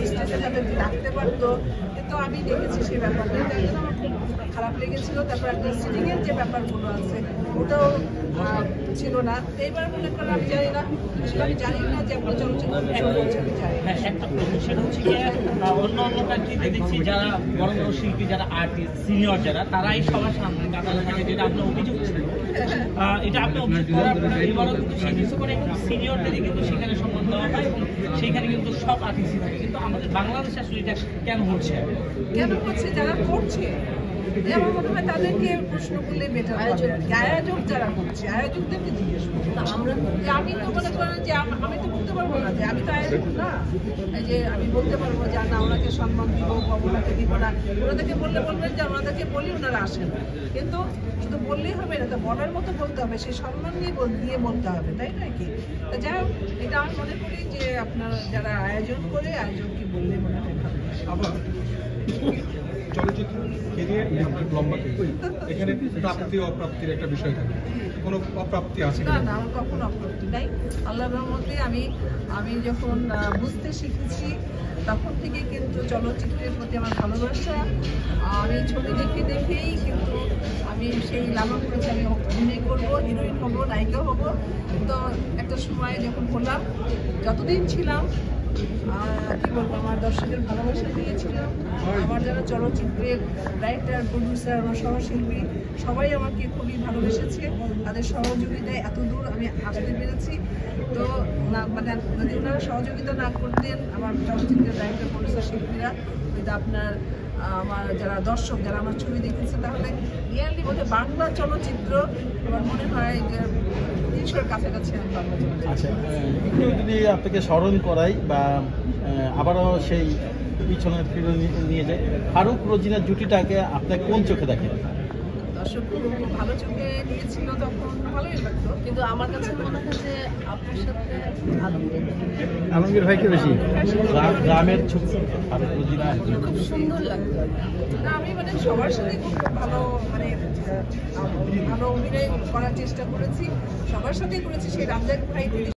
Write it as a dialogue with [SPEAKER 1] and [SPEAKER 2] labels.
[SPEAKER 1] স্টেজে তাদেরকে ডাকতে পারতো, কিন্তু আমি দেখেছি সেই ব্যাপারটা, তাই জন্য আমার খুব খারাপ লেগেছিল। তারপর একটা সিটিংয়ের যে ব্যাপারগুলো আছে ওটাও ছিল না। এইবার মনে করেন আমি জানি না, আমি জানি না যে একটা চলচ্চিত্র
[SPEAKER 2] একটা প্রশ্ন, সেটা হচ্ছে কি অন্য অন্য কান্ট্রিতে দেখছি যারা বড় বড় শিল্পী, যারা আর্টিস্ট, সিনিয়র যারা, তারাই সবার সামনে কাতারে থাকে, যেটা আপনার অভিযোগ ছিল। এটা আপনি অভিযোগ করার এবারও কিন্তু সেই কিছু করে সিনিয়রদেরই কিন্তু সেখানে সম্মান দেওয়া হয় এবং সেইখানে কিন্তু সব আর্টিস্টই থাকে। কিন্তু আমাদের বাংলাদেশে আসলে এটা কেন হচ্ছে?
[SPEAKER 1] কেন হচ্ছে? যারা করছে আমার মনে হয় তাদেরকে প্রশ্ন করলে বেটার হবে। আয়োজক যারা করছে আয়োজকদেরকে জিজ্ঞেস করবো। আমরা আমি তো মনে করেন যে আমি তো বলতে পারবো না যে আমি তো আয়োজক না, এই যে আমি বলতে পারবো যে না ওনাকে সম্মান দিব বা ওনাকে দিব না। ওনাদেরকে বললে বলবেন যে ওনাদেরকে বলি, ওনারা আসেন। কিন্তু শুধু বললেই হবে না, তো বলার মতো বলতে হবে, সেই সম্মান দিয়ে বলতে হবে, তাই নয় কি? তো যাই হোক, এটা আমি মনে করি যে আপনার যারা আয়োজন করে আয়োজনকে বললে মনে হয় ভালো।
[SPEAKER 3] আবার চলচ্চিত্র কেরিয়ার লম্বা এখানে প্রাপ্তি অপ্রাপ্তির একটা বিষয় থাকে, কোনো অপ্রাপ্তি আছে
[SPEAKER 1] না? না, আমার কখনো অপ্রাপ্তি নাই। আল্লাহর রহমতে আমি যখন বুঝতে শিখেছি তখন থেকে কিন্তু চলচ্চিত্রের প্রতি আমার ভালোবাসা, আমি ছবি দেখেই কিন্তু আমি সেই লালন করেছি আমি অভিনয় করবো, হিরোইন হবো, নায়িকা হবো। তো একটা সময় যখন বললাম, যতদিন ছিলাম কি বলবো, আমার দর্শকের ভালোবাসা পেয়েছিলাম। আমার যারা চলচ্চিত্রের রাইটার, প্রডিউসার, আমার সহশিল্পী সবাই আমাকে খুবই ভালোবেসেছে। তাদের সহযোগিতায় এত দূর আমি আসতে পেরেছি। তো না মানে যদি ওনারা সহযোগিতা না করতেন, আমার চলচ্চিত্রের রাইটার, প্রডিউসার, শিল্পীরা, আপনার আমার যারা দর্শক, যারা আমার ছবি দেখেছে, তাহলে রিয়ালি বোধহয় বাংলা চলচ্চিত্র আমার মনে হয় যে ৩০০-র কাছাকাছি আমি বাংলা চলচ্চিত্র।
[SPEAKER 4] আচ্ছা, একটু যদি আপনাকে স্মরণ করাই বা আবারও সেই পিছনে ফিরে নিয়ে যায়, ফারুক রোজিনার জুটিটাকে আপনার কোন চোখে দেখেন?
[SPEAKER 1] দর্শক খুব ভালো চোখে নিয়েছিল, তখন ভালোই লাগতো। কিন্তু আমার কাছে মনে হয় যে আপনার সাথে
[SPEAKER 4] আলমগীর ভাইকে বেশি গ্রামের ছবি ফারুক রোজিনা
[SPEAKER 1] খুব সুন্দর লাগতো। না, আমি মানে সবার সাথে খুব ভালো ভালো অভিনয় করার চেষ্টা করেছি, সবার সাথেই করেছি। সেই রামজাক ভাই